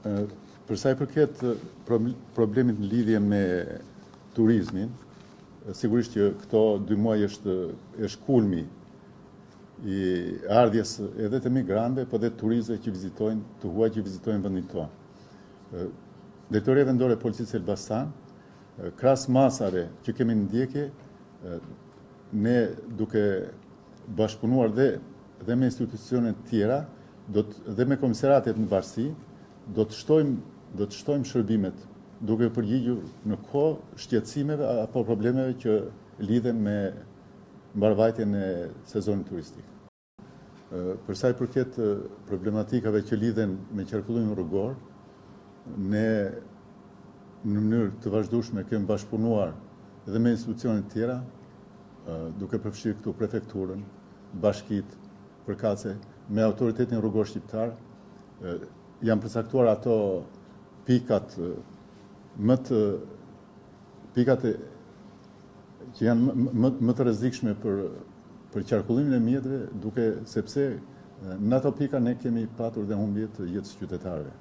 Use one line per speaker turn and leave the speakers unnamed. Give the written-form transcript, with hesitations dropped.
Për sa i përket problemit në lidhje me turizmin, sigurisht që këto 2 muaj është kulmi i ardhjes edhe të migrantëve, po dhe turistëve që vizitojnë, të huaj që vizitojnë vendin tonë. Drejtoria Vendore e Policisë Elbasan, krahas masave që kemi në ndjekje, ne duke bashkëpunuar dhe me institucionet tjera, dhe me komisariatet në varësi, do të shtojmë shërbimet duke përgjigjur në kohë shqetësimeve apo problemeve që lidhen me mbarvajtjen e sezonit turistik. Për sa i përket problematikave që lidhen me qarkullimin rrugor, ne në mënyrë të vazhdueshme kemi bashkëpunuar edhe me institucionet tjera, duke përfshirë këtu prefekturën, bashkitë, përkatëse, me autoritetin rrugor shqiptar, janë përcaktuar ato pikat që janë më të rrezikshme për qarkullimin e mjetëve, sepse në ato pika ne kemi patur dhe humbje të jetës qytetarëve.